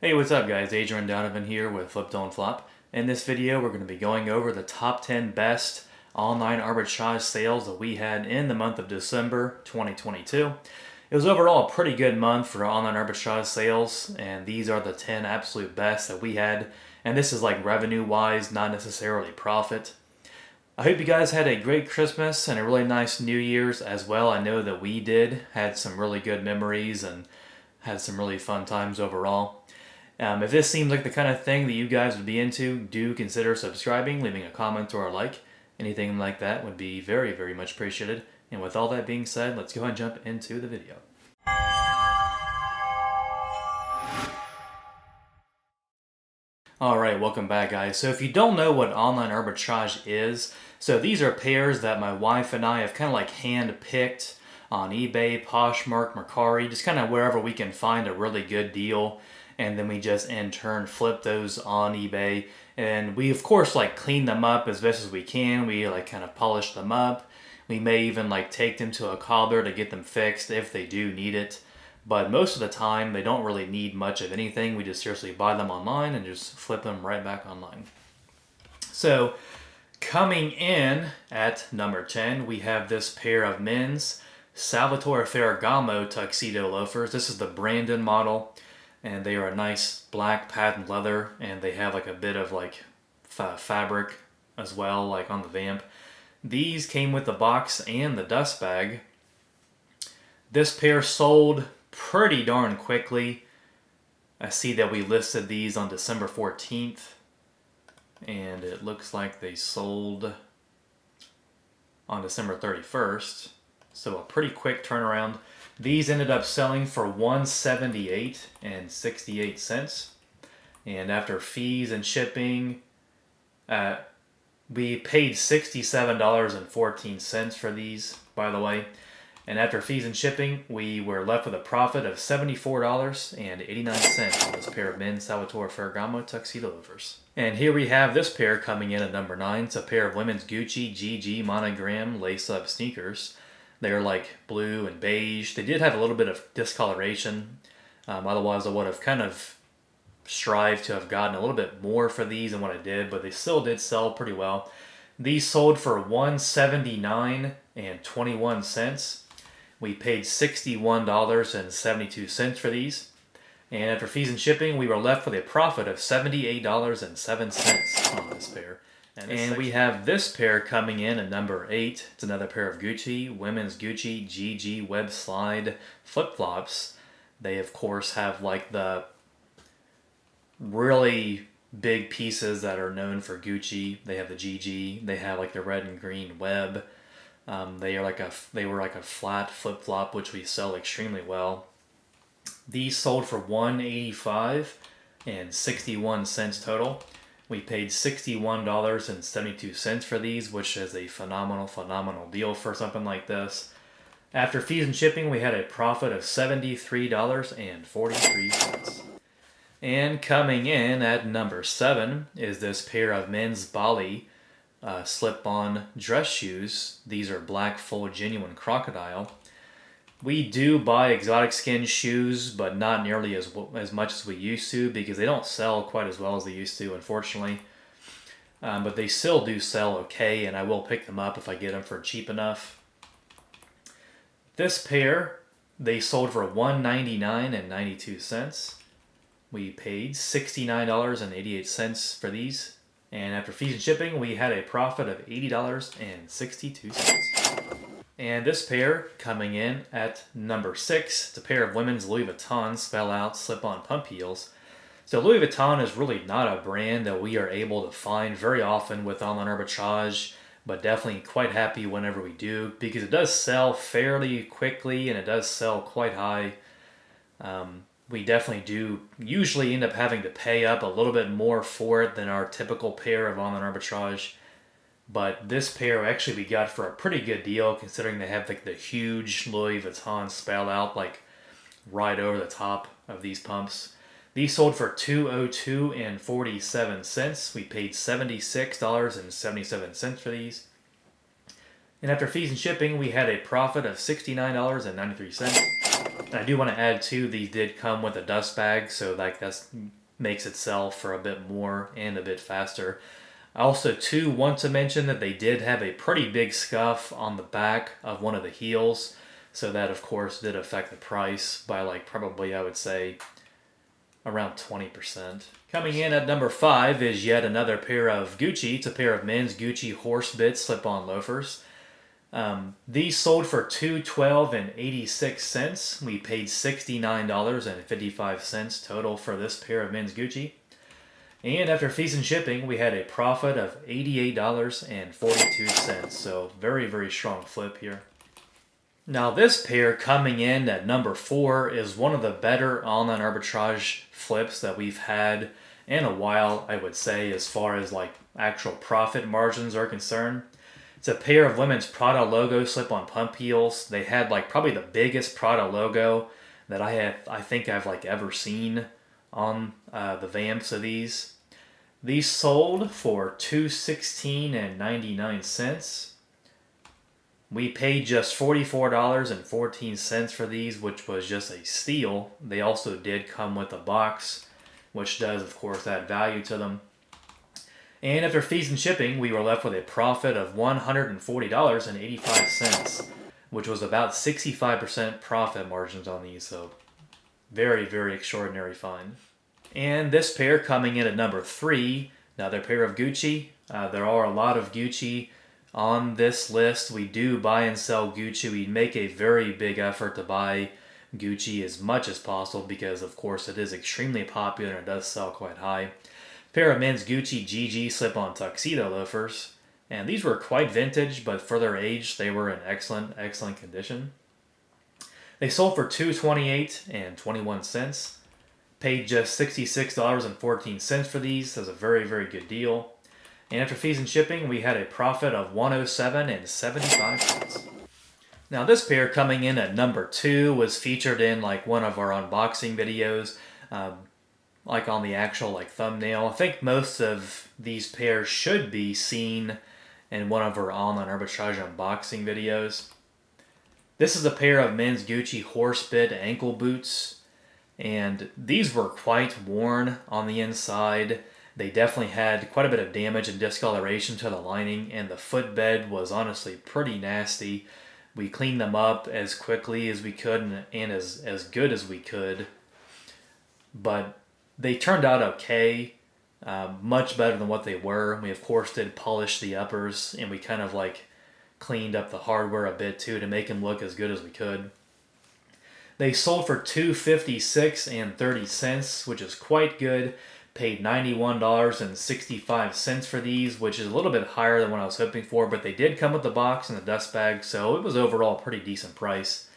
Hey, what's up guys? Adrian Donovan here with FlipDontFlop. In this video, we're going to be going over the top 10 best online arbitrage sales that we had in the month of December 2022. It was overall a pretty good month for online arbitrage sales, and these are the 10 absolute best that we had. And this is like revenue-wise, not necessarily profit. I hope you guys had a great Christmas and a really nice New Year's as well. I know that we did, had some really good memories and had some really fun times overall. If this seems like the kind of thing that you guys would be into, do consider subscribing, leaving a comment or a like. Anything like that would be very, very much appreciated. And with all that being said, let's go ahead and jump into the video. Alright, welcome back guys. So if you don't know what online arbitrage is, so these are pairs that my wife and I have kind of like hand-picked on eBay, Poshmark, Mercari, just kind of wherever we can find a really good deal. And then we just in turn flip those on eBay, and we of course like clean them up as best as we can. We like kind of polish them up. We may even like take them to a cobbler to get them fixed if they do need it, but most of the time they don't really need much of anything. We just seriously buy them online and just flip them right back online. So coming in at number 10, we have this pair of men's Salvatore Ferragamo tuxedo loafers. This is the Brandon model, and they are a nice black patent leather, and they have like a bit of like fabric as well, like on the vamp. These came with the box and the dust bag. This pair sold pretty darn quickly. I see that we listed these on December 14th, and it looks like they sold on December 31st. So a pretty quick turnaround. These ended up selling for $178.68, and after fees and shipping, we paid $67.14 for these, by the way. And after fees and shipping, we were left with a profit of $74.89 on this pair of men's Salvatore Ferragamo tuxedo loafers. And here we have this pair coming in at number 9. It's a pair of women's Gucci GG monogram lace-up sneakers. They're like blue and beige. They did have a little bit of discoloration. Otherwise, I would have kind of strived to have gotten a little bit more for these than what I did, but they still did sell pretty well. These sold for $179.21. We paid $61.72 for these. And after fees and shipping, we were left with a profit of $78.07 on this pair. And we have this pair coming in at number 8. It's another pair of Gucci, women's Gucci GG web slide flip-flops. They of course have like the really big pieces that are known for Gucci. They have the GG, they have like the red and green web. They were like a flat flip-flop, which we sell extremely well. These sold for $185.61 total. We paid $61.72 for these, which is a phenomenal deal for something like this. After fees and shipping, we had a profit of $73.43. And coming in at number 7 is this pair of men's Bali slip-on dress shoes. These are black full genuine crocodile. We do buy exotic skin shoes, but not nearly as much as we used to, because they don't sell quite as well as they used to, unfortunately. But they still do sell okay, and I will pick them up if I get them for cheap enough. This pair, they sold for $199.92. We paid $69.88 for these. And after fees and shipping, we had a profit of $80.62. And this pair coming in at number 6, it's a pair of women's Louis Vuitton spell out slip-on pump heels. So Louis Vuitton is really not a brand that we are able to find very often with online arbitrage, but definitely quite happy whenever we do, because it does sell fairly quickly and it does sell quite high. We definitely do usually end up having to pay up a little bit more for it than our typical pair of online arbitrage. But this pair actually we got for a pretty good deal, considering they have like the huge Louis Vuitton spell out like right over the top of these pumps. These sold for $202.47. We paid $76.77 for these. And after fees and shipping, we had a profit of $69.93. I do want to add too, these did come with a dust bag, so like that makes it sell for a bit more and a bit faster. I also too want to mention that they did have a pretty big scuff on the back of one of the heels, so that of course did affect the price by like probably I would say around 20%. Coming in at number 5 is yet another pair of Gucci. It's a pair of men's Gucci horsebit slip-on loafers. These sold for $212.86. We paid $69.55 total for this pair of men's Gucci. And after fees and shipping, we had a profit of $88.42. So very, very strong flip here. Now this pair coming in at number 4 is one of the better online arbitrage flips that we've had in a while, I would say, as far as like actual profit margins are concerned. It's a pair of women's Prada logo slip-on pump heels. They had like probably the biggest Prada logo that I think I've like ever seen on the vamps of these. These sold for $216.99. We paid just $44.14 for these, which was just a steal. They also did come with a box, which does of course add value to them. And after fees and shipping, we were left with a profit of $140.85, which was about 65% profit margins on these, so very, very extraordinary find. And this pair coming in at number 3, another pair of Gucci. There are a lot of Gucci on this list. We do buy and sell Gucci. We make a very big effort to buy Gucci as much as possible because, of course, it is extremely popular and it does sell quite high. Pair of men's Gucci GG slip-on tuxedo loafers, and these were quite vintage, but for their age, they were in excellent condition. They sold for $228.21. Paid just $66.14 for these. That's a very, very good deal. And after fees and shipping, we had a profit of $107.75. Now this pair coming in at number 2 was featured in like one of our unboxing videos, like on the actual like thumbnail. I think most of these pairs should be seen in one of our online arbitrage unboxing videos. This is a pair of men's Gucci horsebit ankle boots, and these were quite worn on the inside. They definitely had quite a bit of damage and discoloration to the lining, and the footbed was honestly pretty nasty. We cleaned them up as quickly as we could and as good as we could, but they turned out okay, much better than what they were. We of course did polish the uppers, and we kind of like cleaned up the hardware a bit too to make them look as good as we could. They sold for $256.30, which is quite good. Paid $91.65 for these, which is a little bit higher than what I was hoping for, but they did come with the box and the dust bag, so it was overall a pretty decent price.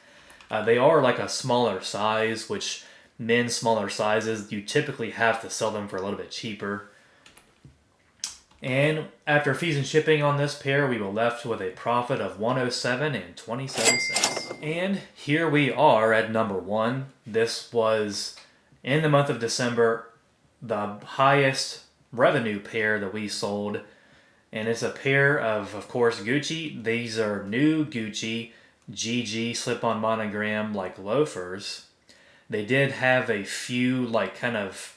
They are like a smaller size, which men's smaller sizes, you typically have to sell them for a little bit cheaper. And after fees and shipping on this pair, we were left with a profit of $107.27. And here we are at number 1. This was, in the month of December, the highest revenue pair that we sold. And it's a pair of course, Gucci. These are new Gucci GG slip-on monogram like loafers. They did have a few like kind of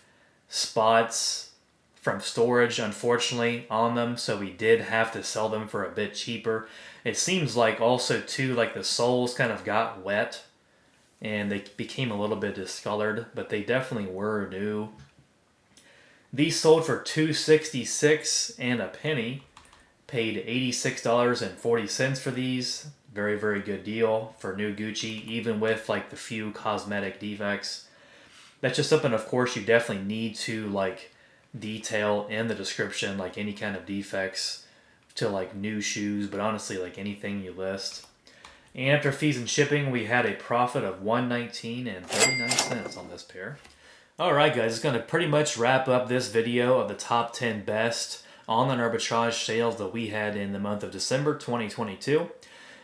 spots from storage, unfortunately, on them, so we did have to sell them for a bit cheaper. It seems like also too, like the soles kind of got wet and they became a little bit discolored, but they definitely were new. These sold for $2.66 and a penny. Paid $86.40 for these. Very, very good deal for new Gucci, even with like the few cosmetic defects. That's just something, of course, you definitely need to like detail in the description, like any kind of defects to like new shoes, but honestly like anything you list. And after fees and shipping, we had a profit of $119.39 on this pair. Alright guys, it's going to pretty much wrap up this video of the top 10 best online arbitrage sales that we had in the month of December 2022.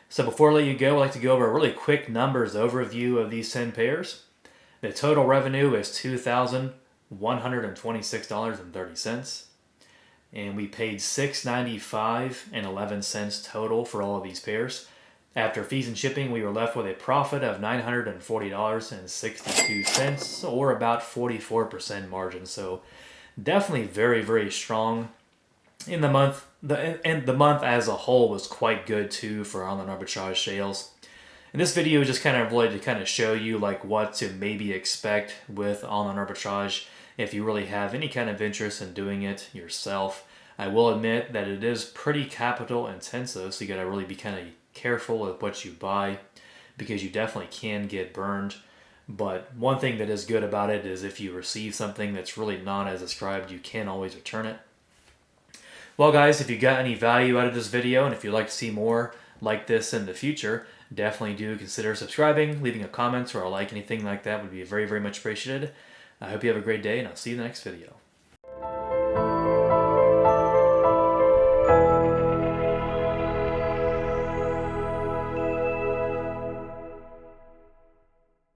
So before I let you go, I'd like to go over a really quick numbers overview of these 10 pairs. The total revenue is $2,126.30. And we paid $695.11 total for all of these pairs. After fees and shipping, we were left with a profit of $940.62, or about 44% margin. So definitely very, very strong. In the month, the month as a whole was quite good too for online arbitrage sales. And this video is just kind of really to kind of show you like what to maybe expect with online arbitrage if you really have any kind of interest in doing it yourself. I will admit that it is pretty capital intensive, so you gotta really be kind of careful with what you buy because you definitely can get burned. But one thing that is good about it is if you receive something that's really not as described, you can always return it. Well guys, if you got any value out of this video and if you'd like to see more like this in the future, definitely do consider subscribing, leaving a comment or a like, anything like that would be very, very much appreciated. I hope you have a great day and I'll see you in the next video.